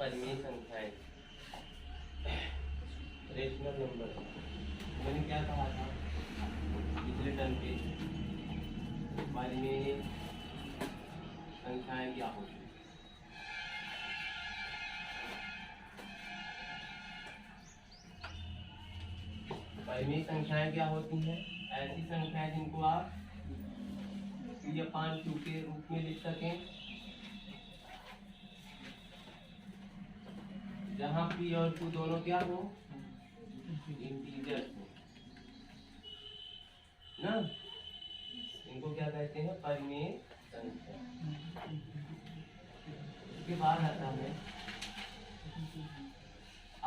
परिमेय संख्याएं, rational number. मैंने क्या कहा था पिछले टर्म पे, परिमेय संख्याएं क्या होती हैं? परिमेय संख्याएं क्या होती हैं? ऐसी संख्याएं जिनको आप P अपान Q के रूप में लिख सकें, जहां P और Q दोनों क्या हो, इंटीजर हो ना। इनको क्या कहते हैं? परिमेय संख्या। उसके बाद आता है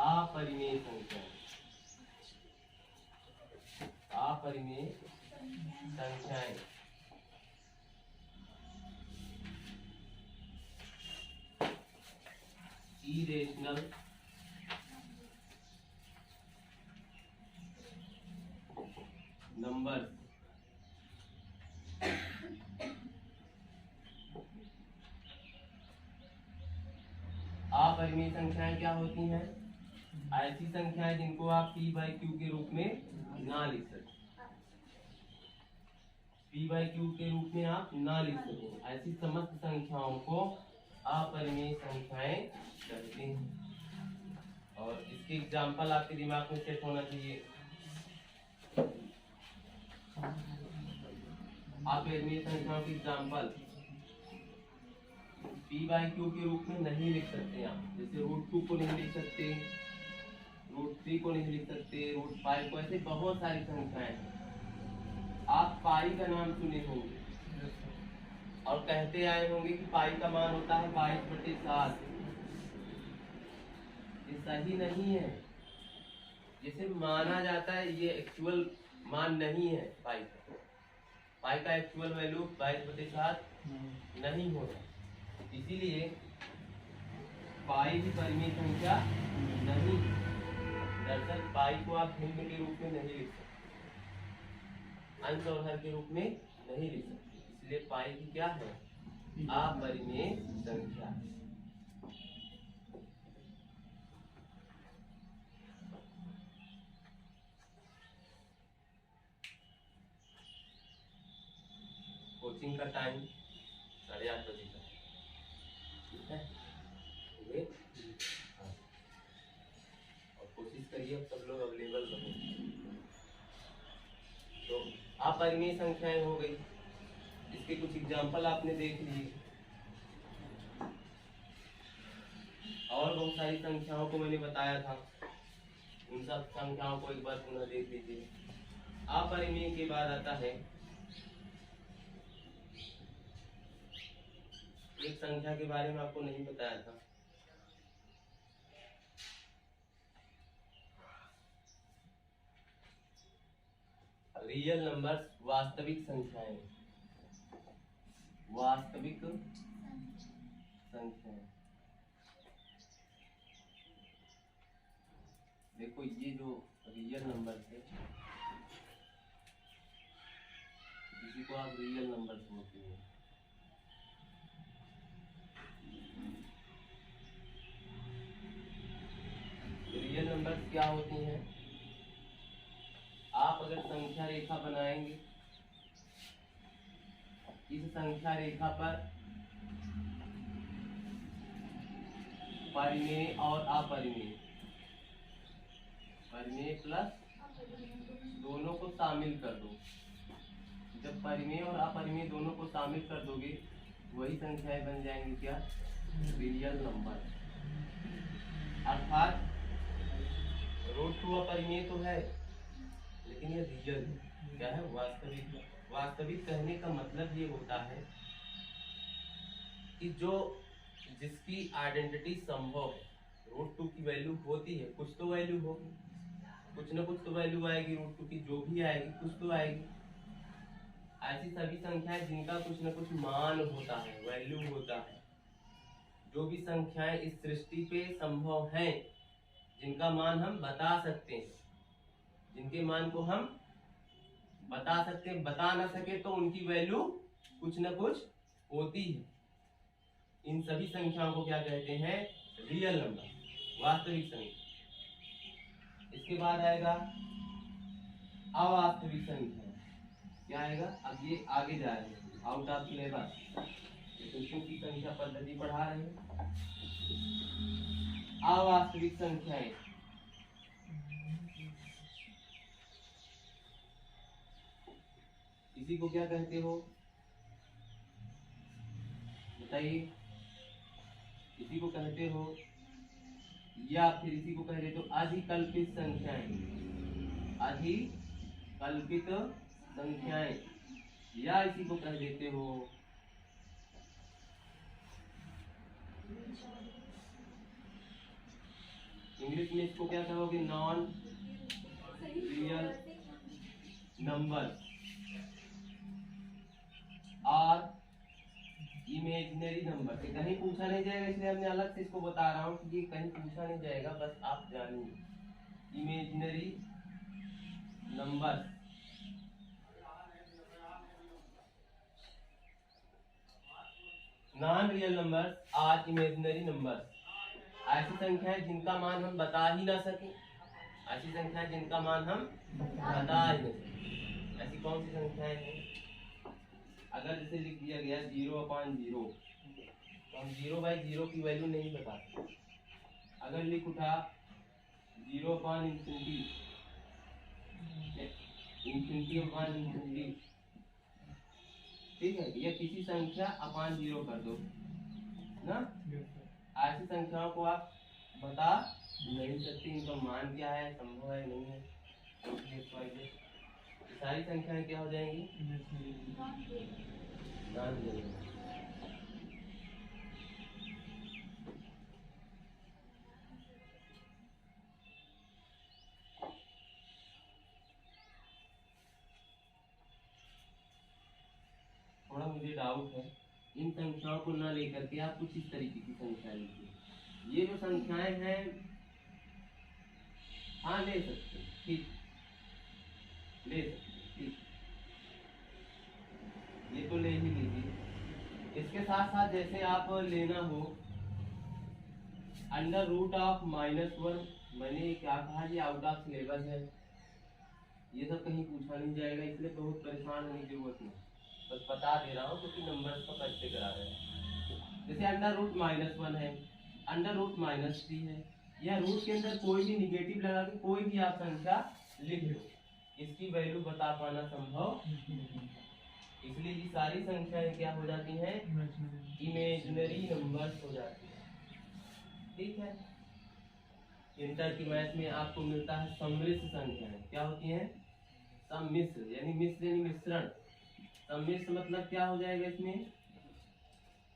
अपरिमेय संख्या। अपरिमेय संख्याएं इरेशनल नंबर। अपरिमेय संख्याएं क्या होती हैं? ऐसी संख्याएं जिनको आप P बाई Q के रूप में ना लिख सकें, P बाई Q के रूप में आप ना लिख सकें, ऐसी समस्त संख्याओं को अपरिमेय संख्याएं कहते हैं। और इसके एग्जाम्पल आपके दिमाग में सेट होना चाहिए। अपरिमेय संख्याओं के एग्जाम्पल P बाई Q के रूप में नहीं लिख सकते आप, जैसे √2 को नहीं लिख सकते, √3 को नहीं लिख सकते, √5 को, ऐसे बहुत सारी संख्याएं हैं। आप पाई का नाम सुने होंगे और कहते आए होंगे कि पाई का मान होता है 22/7। ये सही नहीं है, जिसे माना जाता है ये एक्चुअल मान नहीं है। पाई का एक्चुअल वैल्यू 22/7 नहीं होता, इसीलिए पाई भी परिमेय संख्या नहीं। दरअसल पाई को आप भिन्न के रूप में नहीं लिख सकते, अंश और हर के रूप में नहीं लिख सकते, इसलिए पाई की क्या है? अपरिमेय संख्या। कोचिंग का टाइम 8:30 बजे का, ठीक है? और कोशिश करिए सब लोग अवेलेबल रहो। तो अपरिमेय संख्याएं हो गई, इसके कुछ एग्जाम्पल आपने देख लिए। और बहुत सारी संख्याओं को मैंने बताया था, उन सब संख्याओं को एक बार पुनः देख लीजिए। अपरिमेय के बाद आता है एक संख्या के बारे में आपको नहीं बताया था, रियल नंबर्स, वास्तविक संख्याएं। वास्तविक संख्याएं, देखो ये जो रियल नंबर थे, इसी को आप रियल नंबर बोलते हैं। रियल नंबर्स क्या होती हैं? आप अगर संख्या रेखा बनाएंगे, इस संख्या रेखा पर परिमेय और अपरिमेय, परिमेय प्लस दोनों को शामिल कर दो। जब परिमेय और अपरिमेय दोनों को शामिल कर दोगे, वही संख्याएं बन जाएंगी क्या? Real number. अर्थात √2 अपरिमेय तो है, लेकिन ये रियल क्या है? वास्तविक। वास्तविक कहने का मतलब ये होता है कि जो जिसकी आइडेंटिटी संभव है, √2 की वैल्यू होती है, कुछ तो वैल्यू होगी, कुछ ना कुछ तो वैल्यू आएगी, √2 की जो भी आएगी कुछ तो आएगी। ऐसी सभी संख्याएं जिनका कुछ ना कुछ मान होता है, वैल्यू होता है। जो भी संख्याएं इस सृष्टि पे संभव हैं, जिनका मान हम बता सकते हैं, जिनके मान को हम बता सकते हैं, बता ना सके तो उनकी वैल्यू कुछ ना कुछ होती है। इन सभी संख्याओं को क्या कहते हैं? रियल नंबर, वास्तविक संख्या। इसके बाद आएगा अवास्तविक संख्या। क्या आएगा? अब ये आगे जा रहे हैं आउट ऑफ सिलेबस, लेकिन की संख्या पद्धति पढ़ा रहे हैं। अवास्तविक संख्याएं, इसी को क्या कहते हो बताइए? इसी को कहते हो या फिर इसी को कह देते हो अधिकल्पित संख्याएं। अधिकल्पित संख्याएं या इसी को कह देते हो इंग्लिश में इसको क्या कहोगे? नॉन रियल नंबर और इमेजिनरी नंबर। से कहीं पूछा नहीं जाएगा, इसलिए हमने अलग से इसको बता रहा हूँ कि ये कहीं पूछा नहीं जाएगा, बस आप जानिए। Imaginary number, non real number और इमेजिनरी नंबर, ऐसी संख्याएं जिनका मान हम बता ही ना सके। ऐसी संख्याएं जिनका मान हम बता ही नहीं सके। ऐसी कौन सी संख्याएं हैं? अगर जैसे लिख दिया गया 0/0, तो हम 0/0 की वैल्यू नहीं बताते। अगर लिख उठा 0/∞, ∞/∞, ठीक है, या किसी संख्या अपान 0 कर दो ना, ऐसी संख्याओं को आप बता नहीं सकते, इनका मान क्या है, संभव है नहीं है। सारी संख्याएं क्या हो जाएंगी? Non real. थोड़ा मुझे डाउट है, इन संख्याओं को ना लेकर के आप कुछ इस तरीके की संख्या लीजिए। ये जो संख्याएं हैं, हाँ ले सकते, ठीक, ले सकते, ठीक, ये तो ले ही लीजिए। इसके साथ साथ जैसे आप लेना हो √(-1), मैंने क्या कहा, ये आउट ऑफ सिलेबस है, ये सब कहीं पूछा नहीं जाएगा, इसलिए बहुत परेशान होने की जरूरत नहीं, बस बता दे रहा हूँ क्योंकि नंबर को कैसे करा रहे हैं। जैसे √-1 है, √-3 है, या रूट के अंदर कोई भी निगेटिव लगा के कोई भी आप संख्या लिख लो, इसकी वैल्यू बता पाना संभव, इसलिए ये सारी संख्याएं क्या हो जाती हैं? इमेजिनरी नंबर्स हो जाती हैं। ठीक है, इंटर की मैथ में आपको मिलता है सम्मिश्र संख्याएं। क्या होती हैं? सम्मिश्र, यानी मिश्र यानी मिश्रण। सम्मिश्र मतलब क्या हो जाएगा इसमें?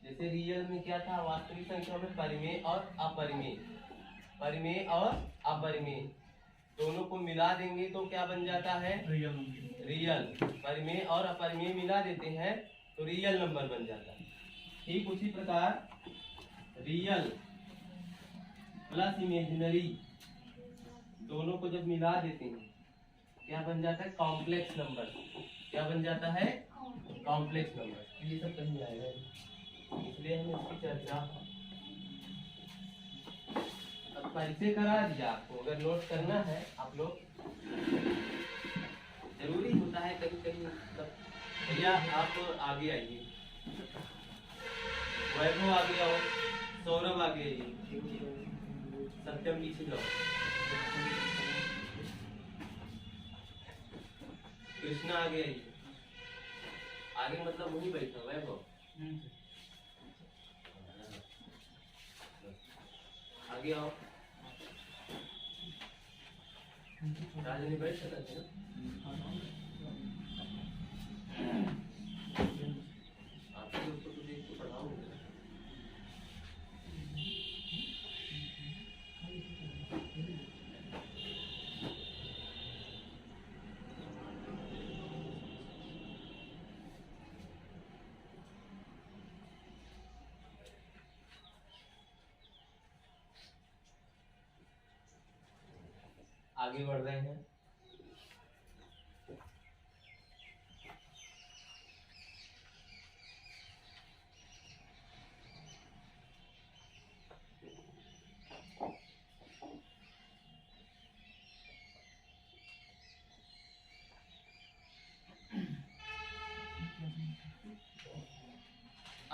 जैसे रियल में क्या था, वास्तविक संख्या में परिमेय और अपरिमेय, परिमेय और अपरिमेय दोनों को मिला देंगे तो क्या बन जाता है? रियल। परिमेय और अपरिमेय मिला देते हैं तो रियल नंबर बन जाता है। ठीक उसी प्रकार रियल प्लस इमेजिनरी दोनों को जब मिला देते हैं क्या बन जाता है? Complex number. क्या बन जाता है? Complex number. ये सब कहीं आएगा, इसलिए हमें इसकी चर्चा अब परिचय करा दिया आपको। अगर नोट करना है आप लोग, जरूरी होता है कभी कभी। भैया आप आगे आइए, वैभव आगे आओ, सौरभ आगे आइए, सत्यम पीछे जाओ, कृष्णा आगे आइए। आगे मतलब वही बैठा वैभव, आगे आओ। राजनी बैठ सकते थे ना, आपके उसको तो देख के पढ़ाऊंगा। आगे बढ़ रहे हैं।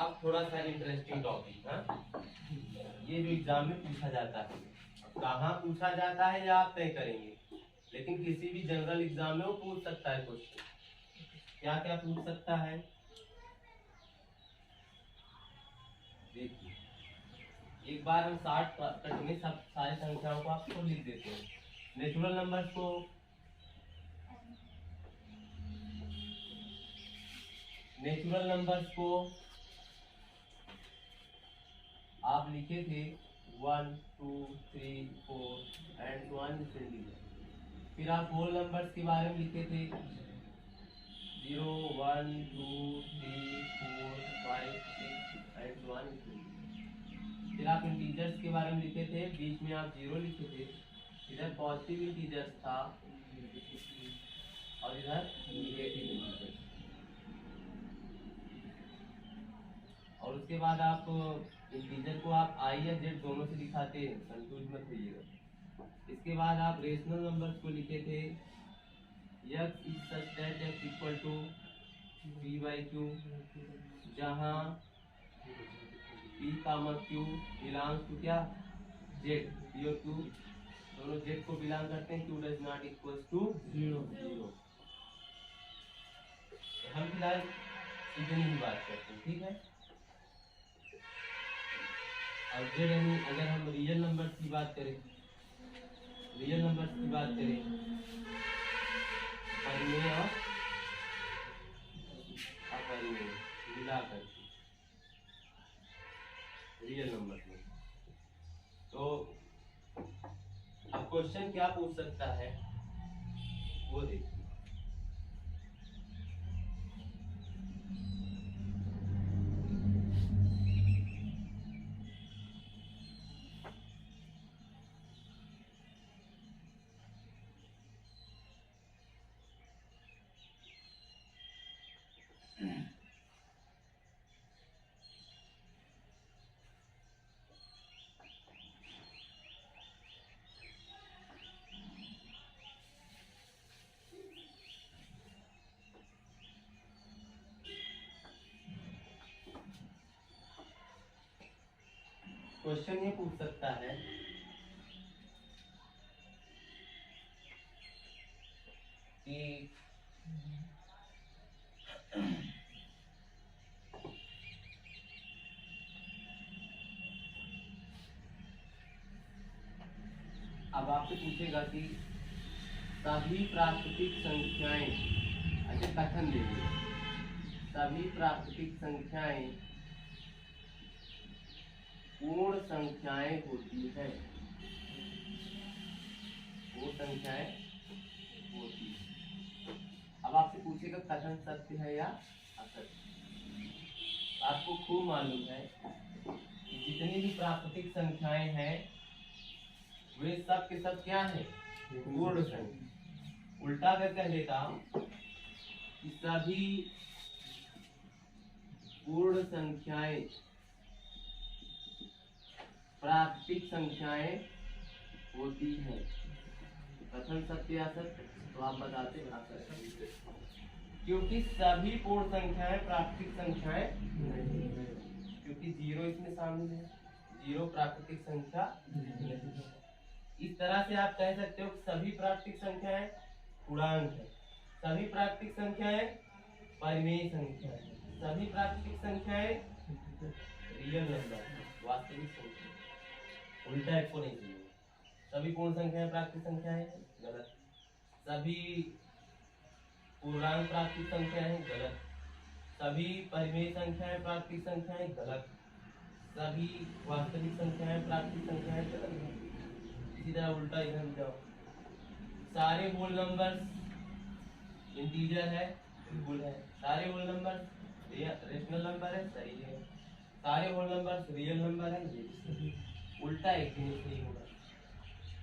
अब थोड़ा सा इंटरेस्टिंग टॉपिक, हाँ, ये जो एग्जाम में पूछा जाता है, अब कहाँ पूछा जाता है या आप तय करेंगे, लेकिन किसी भी जनरल एग्जाम में वो पूछ सकता है क्वेश्चन। क्या क्या पूछ सकता है, देखिए एक बार हम 60 कट में सब सारी संख्याओं को आपको लिख देते हैं। नेचुरल नंबर्स को आप लिखे थे 1 2 3 4 एंड 1 इंटीजर। फिर आप होल नंबर्स के बारे में लिखे थे 0 1 2 3 4 5 6 एंड 1 इंटीजर। फिर आप इंटीजर्स के बारे में लिखे थे, बीच में आप 0 लिखे थे, इधर पॉजिटिव इंटीजर्स था और इधर नेगेटिव इंटीजर्स। और उसके बाद आप इंटीजर को आप आई या जेड दोनों से दिखाते हैं, कंफ्यूज मत होइएगा। इसके बाद आप रेशनल नंबर्स को लिखे थे x is such that x equal to p/q, जहाँ p, q बिलोंग्स टू क्या, z, p और q दोनों z को बिलोंग करते हैं, q does not equal to 0। हम फिलहाल इतनी ही बात करते हैं, ठीक है। और z यानी अगर हम रियल नंबर्स की बात करें, परिमेय और अपरिमेय मिला करके रियल नंबर में, तो अब क्वेश्चन क्या पूछ सकता है वो देखिए। क्वेश्चन ये पूछ सकता है कि अब आपसे पूछेगा कि सभी प्राकृतिक संख्याएं, अच्छा कथन दीजिए, सभी प्राकृतिक संख्याएं पूर्ण संख्याएं होती है, पूर्ण संख्याएं होती है। अब आपसे पूछेगा कथन सत्य है या असत्य। आपको खूब मालूम है कि जितनी भी प्राकृतिक संख्याएं हैं वे सब के सब क्या है, पूर्ण संख्या। उल्टा अगर कह देता कि सभी पूर्ण संख्याएं प्राकृतिक संख्याएं होती हैं, कथन सत्य या असत्य, तो आप बताते असत्य, क्योंकि सभी पूर्ण संख्याएं प्राकृतिक संख्याएं नहीं, क्योंकि 0 इसमें शामिल है, 0 प्राकृतिक संख्या नहीं। इस तरह से आप कह सकते हो कि सभी प्राकृतिक संख्याएं पूर्णांक है, सभी प्राकृतिक संख्याएं परिमेय संख्या है, सभी प्राकृतिक संख्याएं रियल नंबर, वास्तविक संख्या। उल्टा एक्सपोनेंशियल, सभी पूर्ण संख्याएं प्राकृतिक संख्याएं हैं, गलत। सभी पूर्णांक प्राकृतिक संख्याएं हैं, गलत। सभी परिमेय संख्याएं प्राकृतिक संख्याएं, गलत। सभी वास्तविक संख्याएं प्राकृतिक संख्याएं, गलत। इसी तरह उल्टा इधर जाओ, सारे होल नंबर्स इंटीजर है, बिल्कुल है। सारे होल नंबर रेशनल नंबर है, सही है। सारे होल नंबर्स रियल नंबर है, ये उल्टा एक भी नहीं होगा।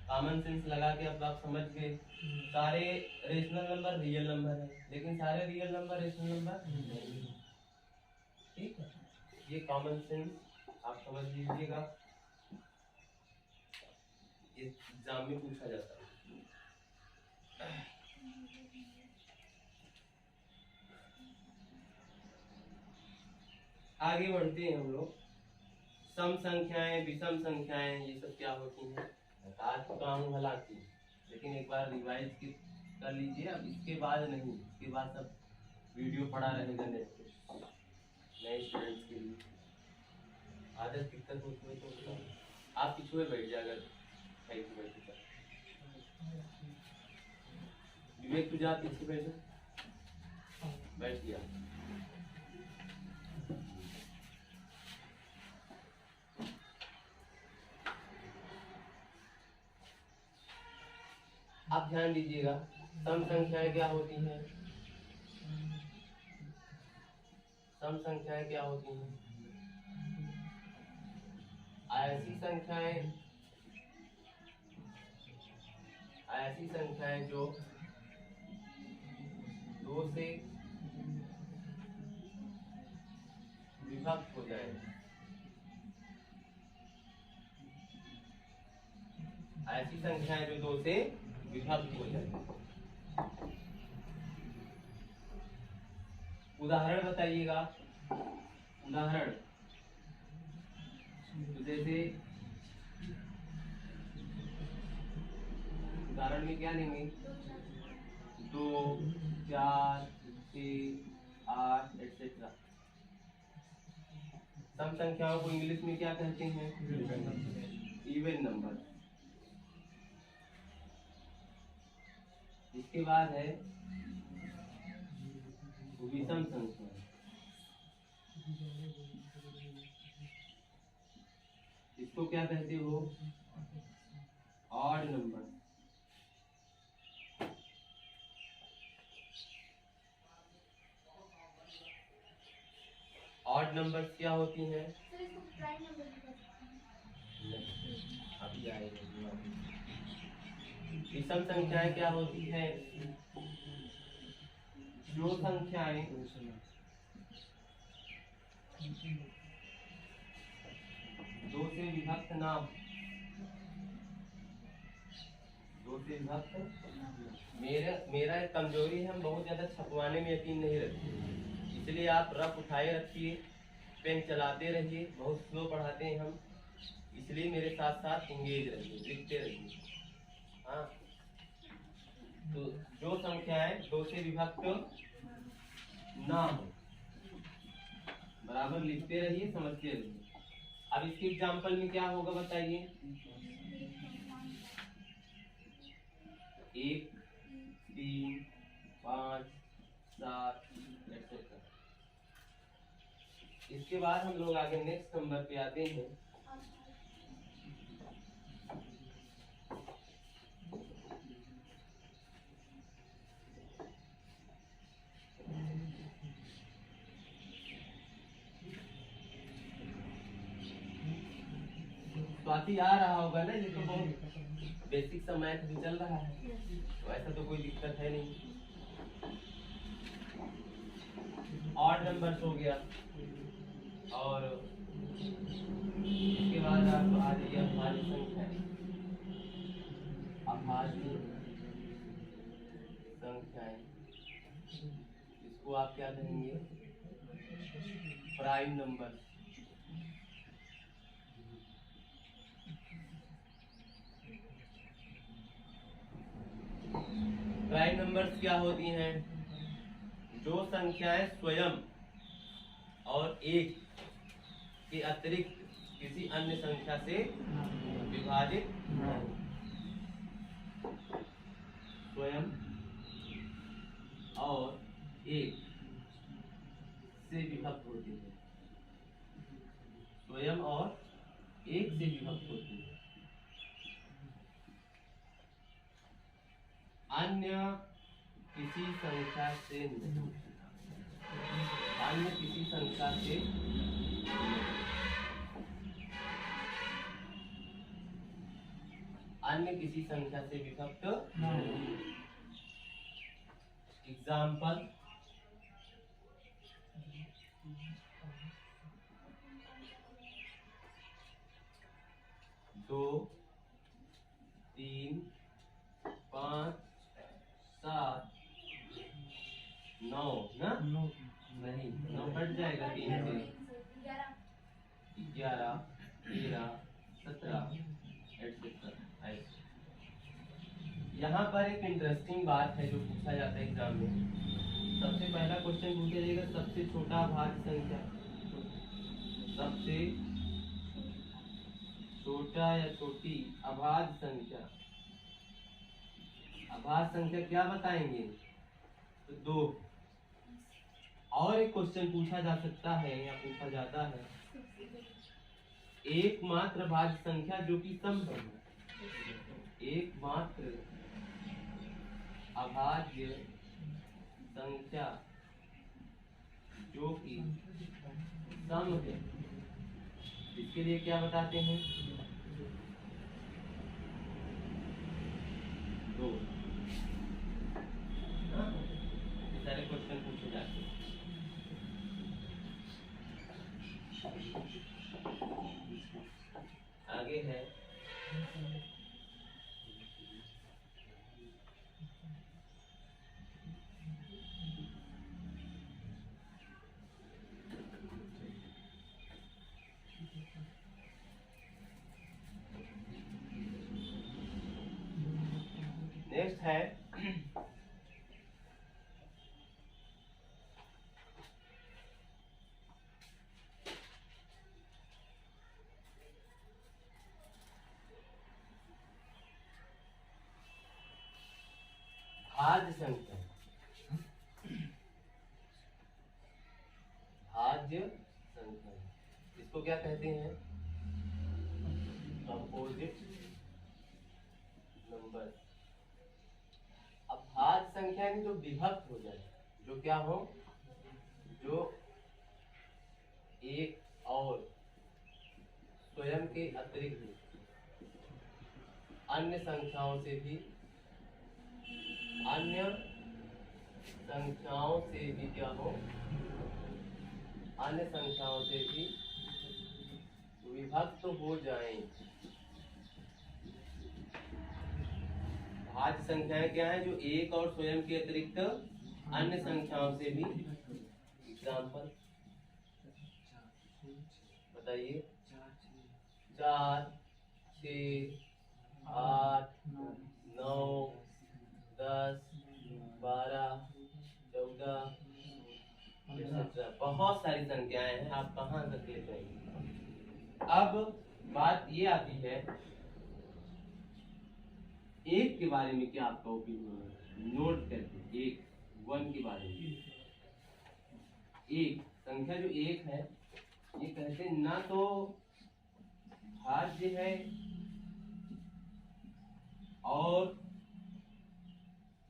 कॉमन सेंस लगा के अब आप समझ गए, सारे रेशनल नंबर रियल नंबर है, लेकिन सारे रियल नंबर रेशनल नंबर नहीं, ठीक है। ये कॉमन सेंस आप समझ लीजिएगा, ये एग्जाम में पूछा जाता है। आगे बढ़ते हैं हम लोग। सम संख्याएं, विषम संख्याएं, ये सब क्या होती हैं बता चुका हूँ हालांकि, लेकिन एक बार रिवाइज कर लीजिए। अब इसके बाद नहीं, इसके बाद सब वीडियो पड़ा रहेगा नेट पे नए स्टूडेंट्स के लिए। आदत दिक्कत होती है तो बताओ, आप पीछे में बैठ जाए अगर है तो बैठ जाए। विवेक तुझे आप पीछे बैठ गया। आप ध्यान दीजिएगा, सम संख्याएं क्या होती हैं? सम संख्याएं क्या होती हैं? ऐसी संख्याएं जो 2 से विभक्त हो जाए। ऐसी संख्याएं जो 2 से विभक्त हो जाए। उदाहरण बताइएगा। उदाहरण तो जैसे उदाहरण में क्या लेंगे? 2, 4, 6, 8 एटसेट्रा। सम संख्याओं को इंग्लिश में क्या कहते हैं? Even number. इसके बाद है विषम संख्या। इसको क्या कहते हो? Odd number. ऑड नंबर्स क्या होती हैं? अभी आएगा। विषम संख्याएं क्या होती हैं? जो संख्याएं 2 से विभक्त ना हो। 2 से विभक्त मेरा एक कमजोरी है, हम बहुत ज्यादा छपवाने में यकीन नहीं रखते, इसलिए आप रफ उठाए रखिए, पेन चलाते रहिए। बहुत स्लो पढ़ाते हैं हम, इसलिए मेरे साथ साथ इंगेज रहिए, लिखते रहिए। हाँ, तो जो संख्याएं 2 से विभक्त ना हो बराबर लिखते रहिए, समझते रहिए। अब इसके एग्जाम्पल में क्या होगा बताइए? 1, 3, 5, 7 एटसेट्रा। इसके बाद हम लोग आगे नेक्स्ट नंबर पे आते हैं। स्वाति आ रहा होगा ना? ये तो बहुत बेसिक सा मैथ भी चल रहा है, तो ऐसा तो कोई दिक्कत है नहीं। ऑड नंबर्स हो गया, और इसके बाद आप आ जाइए अभाज्य संख्या। अभाज्य संख्याएं, इसको आप क्या कहेंगे? Prime number. प्राइम नंबर्स क्या होती हैं? जो संख्याएं स्वयं और 1 के अतिरिक्त किसी अन्य संख्या से विभाजित स्वयं और 1 से विभक्त होती है। स्वयं और 1 से विभक्त होती है। अन्य किसी संख्या से नहीं। अन्य किसी संख्या से अन्य किसी संख्या से विभक्त नहीं। एग्जाम्पल, दो, 3, 5, 7, 9 ना? नहीं, 9 हट जाएगा 3 से। 13, 17 एटसेट्रा ऐसे। यहाँ पर एक इंटरेस्टिंग बात है जो पूछा जाता है एग्जाम में। सबसे पहला क्वेश्चन पूछा जाएगा सबसे छोटा अभाज्य संख्या। सबसे छोटा या छोटी अभाज्य संख्या। अभाज्य संख्या क्या बताएंगे? तो 2। और एक क्वेश्चन पूछा जा सकता है या पूछा जाता है एकमात्र भाज्य संख्या जो कि सम है। एकमात्र अभाज्य संख्या जो कि सम है, इसके लिए क्या बताते हैं? 2। सारे क्वेश्चन पूछे जाते हैं। आगे है नेक्स्ट है भाज्य संख्या। भाज्य संख्या इसको क्या कहते हैं? Composite number. अब भाज्य संख्या में जो विभक्त हो जाए, जो क्या हो, जो एक और स्वयं के अतिरिक्त अन्य संख्याओं से भी क्या हो, अन्य संख्याओं से भी विभक्त हो जाएं। भाज्य संख्याएं क्या है? जो एक और स्वयं के अतिरिक्त अन्य संख्याओं से भी। एग्जाम्पल बताइए। 4, 6, 8, 9, 10, 12, 14 एटसेट्रा। बहुत सारी संख्याएं हैं, आप कहाँ तक ले जाएंगे? अब बात ये आती है एक के बारे में क्या आपका ओपिनियन है? नोट करके एक 1 के बारे में। एक संख्या जो एक है, ये कहते हैं ना तो भाज्य है और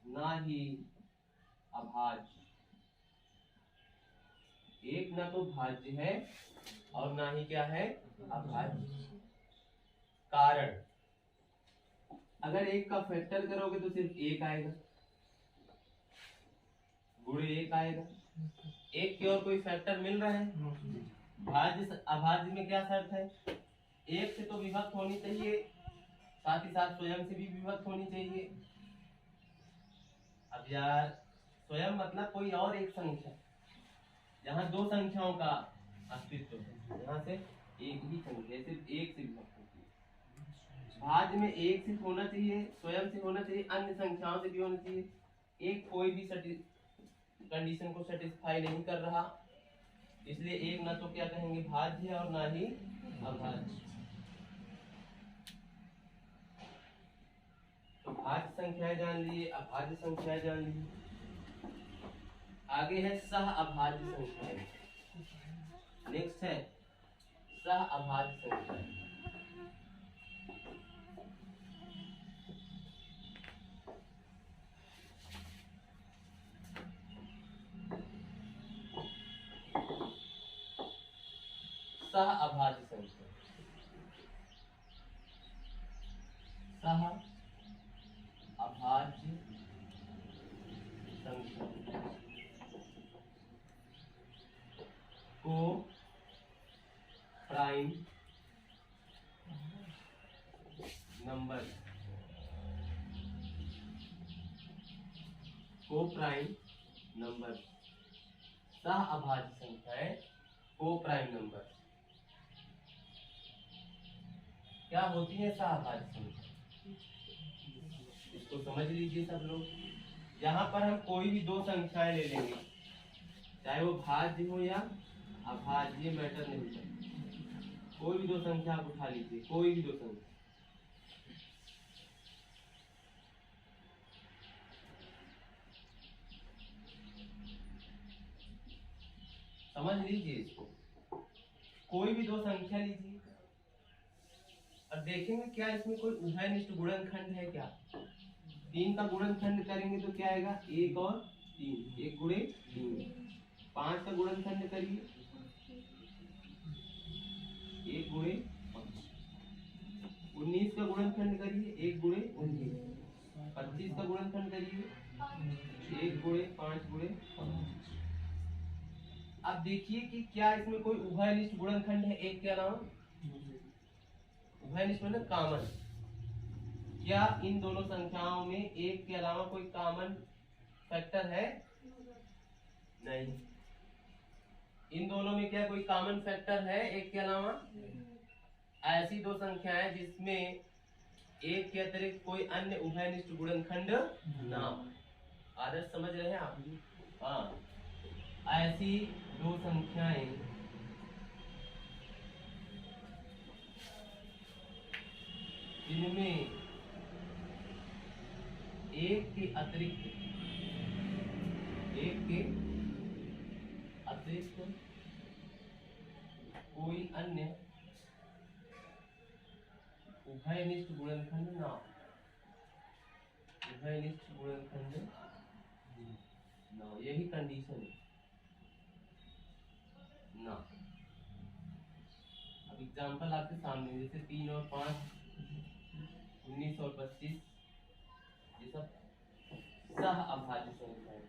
ना ही अभाज्य। एक ना तो भाज्य है और ना ही क्या है? अभाज्य। कारण अगर एक का फैक्टर करोगे तो सिर्फ 1 आएगा, गुणे 1 आएगा। एक की और कोई फैक्टर मिल रहा है? भाज्य अभाज्य में क्या शर्त है? एक से तो विभक्त होनी चाहिए, साथ ही साथ स्वयं से भी विभक्त होनी चाहिए। अब यार स्वयं मतलब कोई और एक संख्या, जहाँ 2 संख्याओं का अस्तित्व है, यहाँ से एक ही संख्या सिर्फ एक से विभक्त होती है। भाज्य में एक से होना चाहिए, स्वयं से होना चाहिए, अन्य संख्याओं से भी होना चाहिए। एक कोई भी कंडीशन को सेटिस्फाई नहीं कर रहा, इसलिए एक ना तो क्या कहेंगे भाज्य है और ना ही अभाज्य। तो भाज्य संख्याएं जान लिए, अभाज्य संख्याएं जान ली। आगे है सह अभाज्य संख्याएं। नेक्स्ट है सह अभाज्य संख्याएं। सह अभाज्य संख्या। सह अभाज्य संख्या को प्राइम नंबर, को प्राइम नंबर। सह अभाज्य संख्याएं को प्राइम नंबर। क्या होती है सहभाज्य संख्या। इसको समझ लीजिए सब लोग। यहाँ पर हम कोई भी दो संख्याएं ले लेंगे, चाहे वो भाज्य हो या अभाज्य, मैटर नहीं करता। कोई भी दो संख्या आप उठा लीजिए, कोई भी दो संख्या। समझ लीजिए इसको, कोई भी दो संख्या लीजिए और देखेंगे क्या इसमें कोई उभयनिष्ठ गुणनखंड है क्या। 3 का गुणनखंड करेंगे तो क्या आएगा, 1 और 3, 1 गुणे 3। 5 का गुणनखंड करिए, 1 गुणे 5। 19 का गुणनखंड करिए, 1 गुणे 19। 25 का गुणनखंड करिए, 1 गुणे 5 गुणे 5। अब देखिए कि क्या इसमें कोई उभयनिष्ठ गुणनखंड है एक के अलावा। उभयनिष्ठ मतलब कॉमन। क्या इन दोनों संख्याओं में एक के अलावा कोई कॉमन फैक्टर है? नहीं। इन दोनों में क्या कोई कॉमन फैक्टर है एक के अलावा? ऐसी दो संख्याएं जिसमें एक के अतिरिक्त कोई अन्य उभयनिष्ठ गुणनखंड ना हो। आदर्श समझ रहे हैं आप? हाँ, ऐसी दो संख्याएं जिनमें एक के अतिरिक्त कोई अन्य उभयनिष्ठ गुणनखंड ना हो। उभयनिष्ठ गुणनखंड ना हो, यही कंडीशन है ना। अब एग्जांपल आपके सामने, जैसे 3 और 5, 19 और 25, ये सब सह अभाज्य संख्याएं।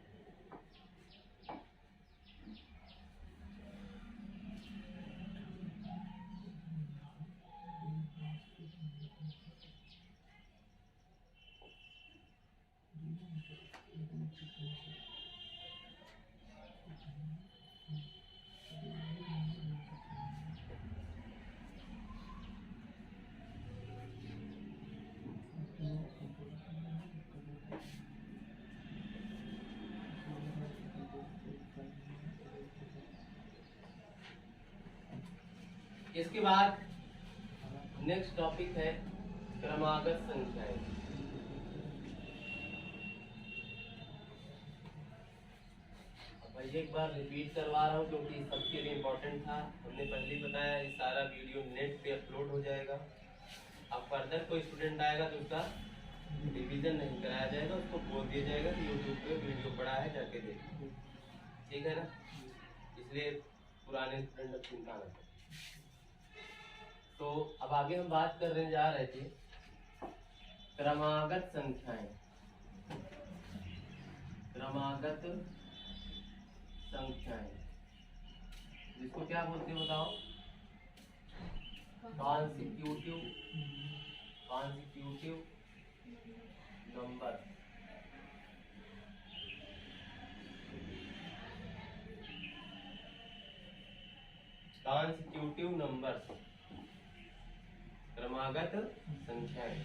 इसके बाद नेक्स्ट टॉपिक है क्रमागत संख्याएं। एक बार रिपीट करवा रहा हूँ क्योंकि सबके लिए इम्पोर्टेंट था। हमने पहले ही बताया ये सारा वीडियो नेट पे अपलोड हो जाएगा। अब फर्दर कोई स्टूडेंट आएगा तो उसका रिवीजन नहीं कराया जाएगा, उसको बोल दिया जाएगा कि यूट्यूब पे वीडियो पड़ा है, जाके देखो। ठीक है ना? इसलिए पुराने स्टूडेंट अब चिंता न करें। तो अब आगे हम बात करने जा रहे थे क्रमागत संख्याएं। क्रमागत संख्याएं जिसको क्या बोलते हैं बताओ? Consecutive number. कॉन्सिक्यूटिव नंबर, क्रमागत संख्याएं।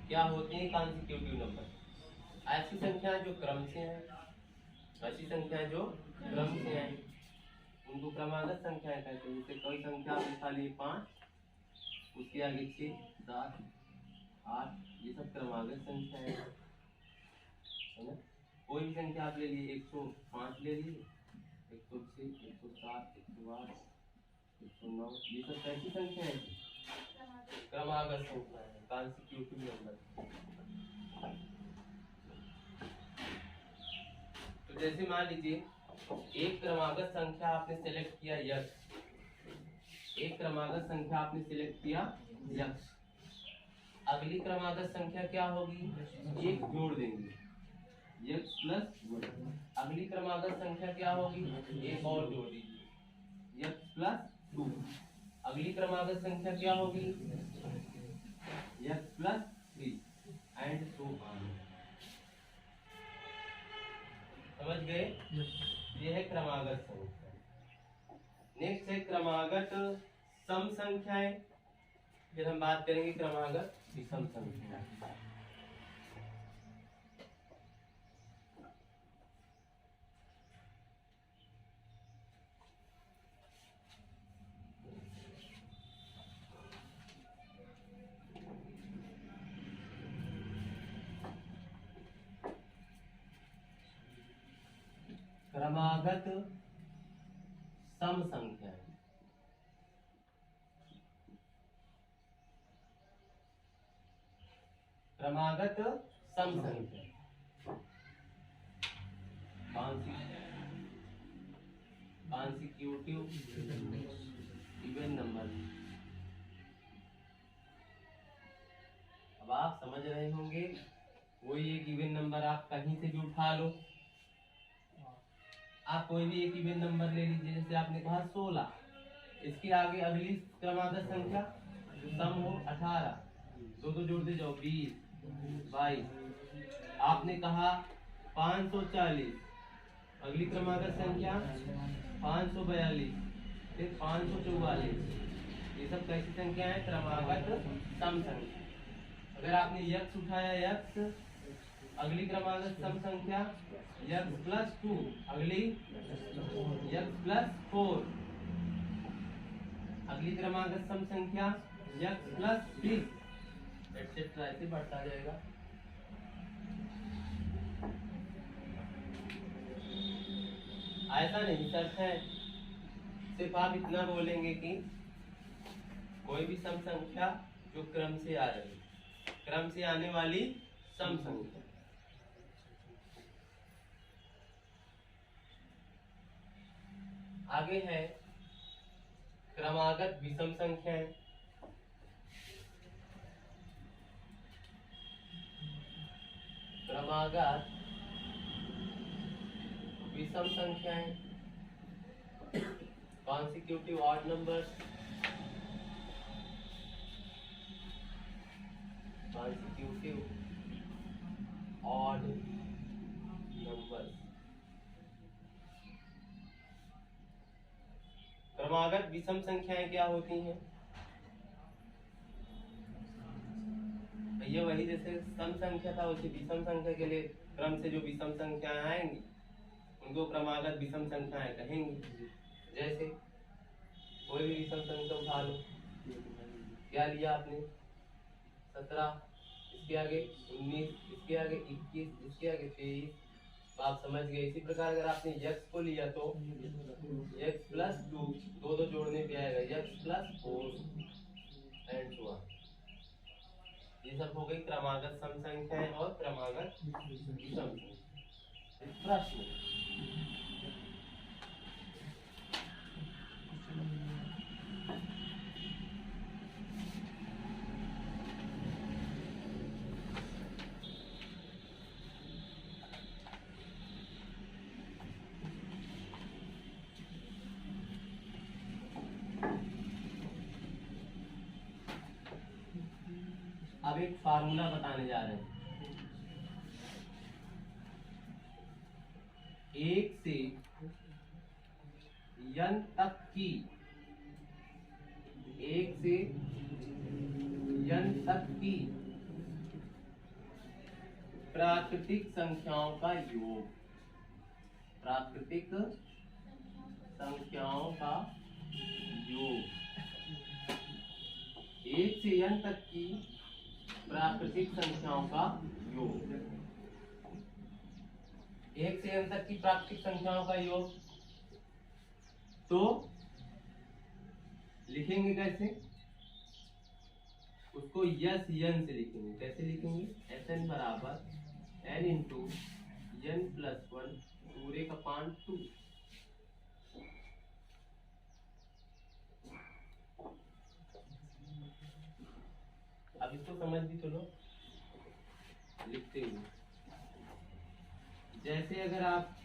क्या होते हैं कॉन्सिक्यूटिव नंबर? ऐसी संख्याएं जो क्रम से हैं, ऐसी संख्याएं जो क्रम से हैं उनको क्रमागत संख्याएं कहते हैं। जैसे कोई संख्या आप लिखा लिए 5, उसके आगे 6, 7, 8, ये सब क्रमागत संख्याएं है ना। कोई भी संख्या आप ले लिए, 105 ले लिए, 106, 107, 108, 109, ये सब कैसी संख्या है? क्रमागत संख्या है, कॉन्सिक्यूटिव नंबर। तो जैसे मान लीजिए एक क्रमागत संख्या आपने सेलेक्ट किया यक्ष, एक क्रमागत संख्या आपने सिलेक्ट किया यक्ष। अगली क्रमागत संख्या क्या होगी? एक जोड़ देंगे, यक्ष प्लस 1। अगली क्रमागत संख्या क्या होगी? एक और जोड़ दीजिए, यक्ष प्लस 2। अगली क्रमागत संख्या क्या होगी? यक्ष प्लस 3 एंड सो गए? ये है क्रमागत संख्या। नेक्स्ट है क्रमागत सम संख्याएं, फिर हम बात करेंगे क्रमागत विषम संख्या। क्रमागत सम संख्या, क्रमागत सम संख्या कॉन्सिक्यूटिव इवन नंबर। अब आप समझ रहे होंगे, कोई एक इवन नंबर आप कहीं से भी उठा लो, आप कोई भी एक इवन नंबर ले लीजिए, जैसे आपने कहा 16, इसके आगे अगली क्रमागत संख्या जो सम हो 18, दो जोड़ते जाओ 20, 22। आपने कहा 540, अगली क्रमागत संख्या 542, फिर 544। ये सब कैसी संख्या है? क्रमागत सम संख्या। अगर आपने यक्स उठाया, यक्स, अगली क्रमागत सम संख्या यक्स प्लस 2, अगली यक्स प्लस 4, अगली क्रमागत सम संख्या यक्स प्लस 6, एटसेट्रा, ऐसे बढ़ता जाएगा। ऐसा नहीं शर्त है, सिर्फ आप इतना बोलेंगे कि कोई भी सम संख्या जो क्रम से आ रही, क्रम से आने वाली सम संख्या। आगे है क्रमागत विषम संख्याएं। क्रमागत विषम संख्याएं, consecutive odd numbers, consecutive odd numbers. क्रमागत विषम संख्याएं क्या होती हैं? ये वही जैसे सम संख्या था, वैसे विषम संख्या के लिए क्रम से जो विषम संख्याएं आएंगी उनको क्रमागत विषम संख्याएं कहेंगे। जैसे कोई भी विषम संख्या उठा लो, क्या लिया आपने? 17, इसके आगे 19, इसके आगे 21, इसके आगे 23, आप समझ गए। इसी प्रकार अगर आपने यक्स को लिया तो यक्स प्लस 2, दो जोड़ने पे आएगा x plus 4 and so on. ये सब हो गई क्रमागत सम संख्याएं और क्रमागत विषम संख्या। प्रश्न, अब एक फार्मूला बताने जा रहे हैं। 1 से n तक की, 1 से n तक की प्राकृतिक संख्याओं का योग, प्राकृतिक संख्याओं का योग। 1 से n तक की प्राकृतिक संख्याओं का योग, 1 से n तक की प्राकृतिक संख्याओं का योग। तो लिखेंगे कैसे? उसको यस एन से लिखेंगे। कैसे लिखेंगे? एस एन बराबर एन इंटू एन प्लस 1 पूरे का पान 2। अब इसको समझ भी तो लो लिखते हुए। जैसे अगर आप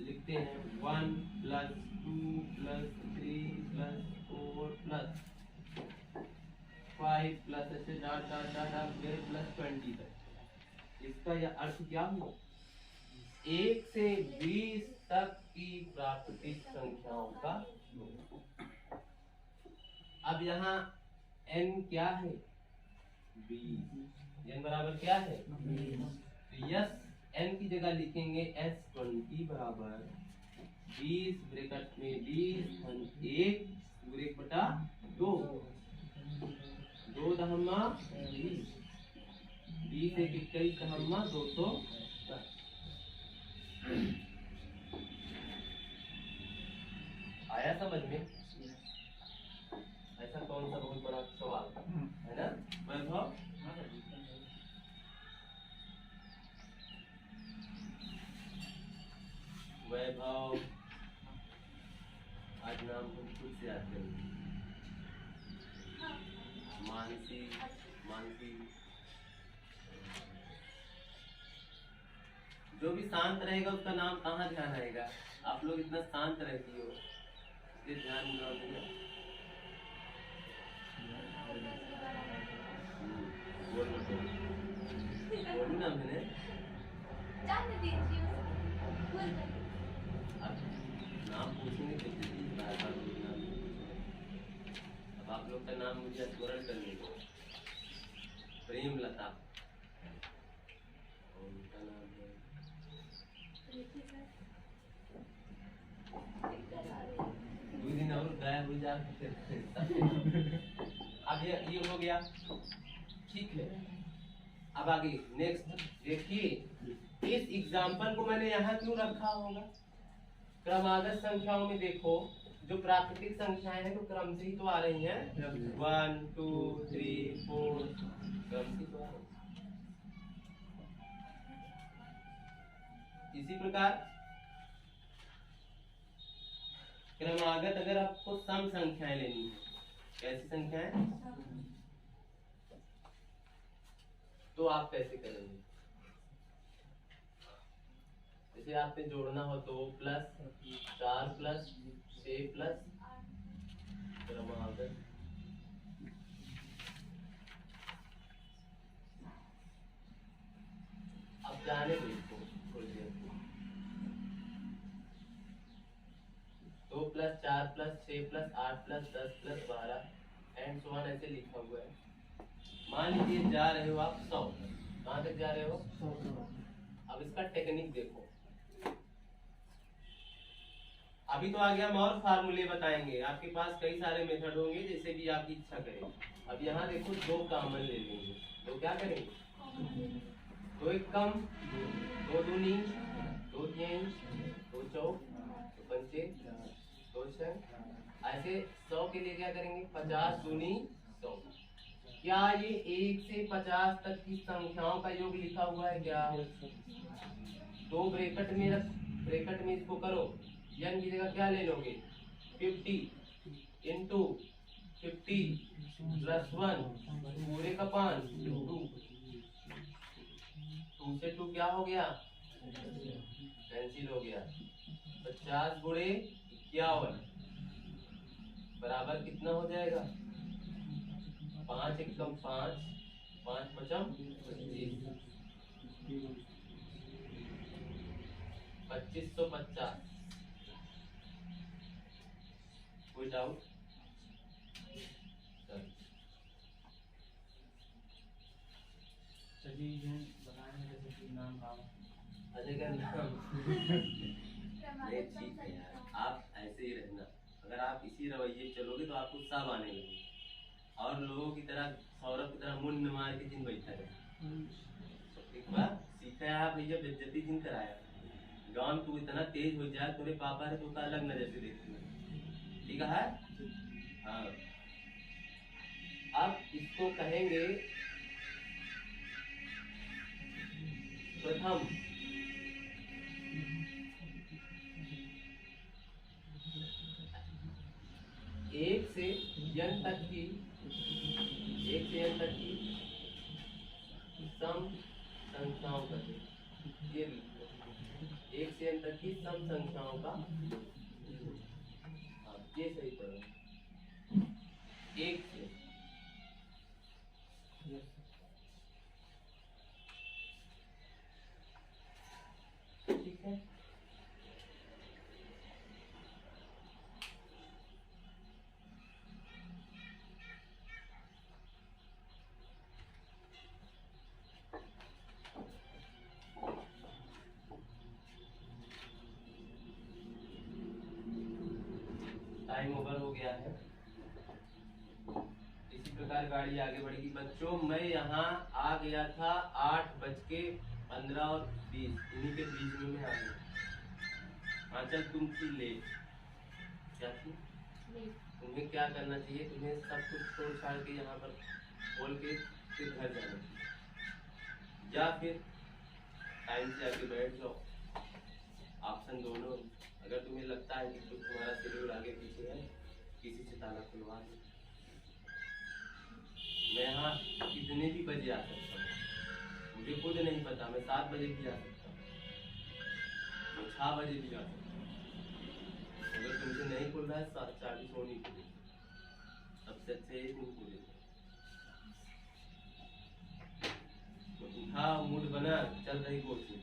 लिखते हैं 1 plus 2 plus 3 plus 4 plus 5 plus ऐसे डॉट डॉट डॉट आप गए प्लस 20 तक, इसका यह अर्थ क्या हुआ? 1 से 20 तक की प्राकृतिक संख्याओं का योग। अब यहाँ n क्या है? 20। n बराबर क्या है? 20। तो यस n की जगह लिखेंगे S20 बराबर 20 ब्रैकेट में 20 धन 1 पूरे बटा 2, 2 दहम्मा 20, 20 एक 21 दहम्मा 210। आया समझ में? ऐसा कौन सा बहुत बड़ा सवाल है ना वैभव? वैभव आज नाम हम खुद से याद करेंगे। मानसी, मानसी, जो भी शांत रहेगा उसका नाम कहाँ ध्यान रहेगा? आप लोग इतना शांत रहती हो, इसलिए ध्यान ना देना। बोलू ना मैंने। अब नाम पूछेंगे तो बार-बार बोलना। अब आप लोग का नाम मुझे स्मरण करने दो। प्रेमलता और उनका नाम है दो दिन और गायब हो जा। अब ये हो गया, ठीक है। अब आगे नेक्स्ट देखिए, इस एग्जाम्पल को मैंने यहाँ क्यों रखा होगा? क्रमागत संख्याओं में देखो, जो प्राकृतिक संख्याएं हैं तो क्रम से ही तो आ रही हैं। 1 2 3 4 क्रम से तो आ रही हैं। इसी प्रकार क्रमागत अगर आपको सम संख्याएं लेनी है, कैसी संख्याएं, तो आप कैसे करेंगे? जैसे आपने जोड़ना हो 2 प्लस 4 प्लस 6 प्लस क्रमागत। अब जाने दो इसको थोड़ी देर। 2 plus 4 plus 6 plus 8 plus 10 plus 12 and so on ऐसे लिखा हुआ है। मान लीजिए जा रहे हो आप 100, कहाँ तक जा रहे हो? 100। अब इसका टेक्निक देखो। अभी तो आगे हम और फार्मूले बताएंगे, आपके पास कई सारे मेथड होंगे, जैसे भी आपकी इच्छा करे। अब यहाँ देखो 2 कॉमन ले लेंगे, तो क्या करेंगे? 2 एक कम, 2 दूनी 2 तीन 2 चौक 2 पंचे 2 छह। ऐसे 100 के लिए क्या करेंगे? 50 दूनी 100। क्या ये 1 से 50 तक की संख्याओं का योग लिखा हुआ है क्या? 2 ब्रैकेट में इसको करो, n की जगह क्या ले लोगे? 50 इंटू 50 प्लस 1 पूरे का 5 2 से 2 क्या हो गया? कैंसिल हो गया। 50 गुणे 51 बराबर कितना हो जाएगा? 5 एक कम 5 5 पचम 2550। कोई डाउट? अजय का नाम नहीं, ठीक है यार, आप ऐसे ही रहना। अगर आप इसी रवैये चलोगे तो आपको सब आने लगेगा, और लोगों की तरह सौरभ की तरह मुंड मार के जिन बैठा है। एक बार सीखा है आप भैया, बेइज्जती जिन कराया। गाँव में तू इतना तेज हो जाए, तेरे पापा है तो का अलग नजर से देखते हैं, ठीक है? हाँ, अब इसको कहेंगे प्रथम। एक से n तक की सम संख्याओं का, ये एक से n तक की सम संख्याओं का, ये सही पढ़ो। एक से ठीक है। गया है। इसी प्रकार गाड़ी आगे बढ़ेगी। बच्चों मैं यहाँ आ गया था 8:15:20, इन्हीं के बीच में मैं आ गया। आंचल तुम थी लेट। क्या थी? तुम्हें क्या करना चाहिए? तुम्हें सब कुछ छोड़ छाड़ के यहाँ पर बोल के फिर घर जाना चाहिए, या फिर टाइम से आके बैठ जाओ। ऑप्शन दोनों। अगर तुम्हें लगता है कि कुछ तुम्हारा शेड्यूल आगे पीछे है, किसी से ताला खुलवा दो। मैं यहाँ कितने भी बजे आ सकता हूँ, मुझे खुद नहीं पता। मैं 7 बजे भी आ सकता हूँ, मैं 6 बजे भी आ सकता हूँ। अगर तुमसे नहीं खुल रहा है 7:40 होनी चाहिए, सबसे अच्छे एक नहीं खुले। तो उठा, मूड बना, चल रही कोचिंग।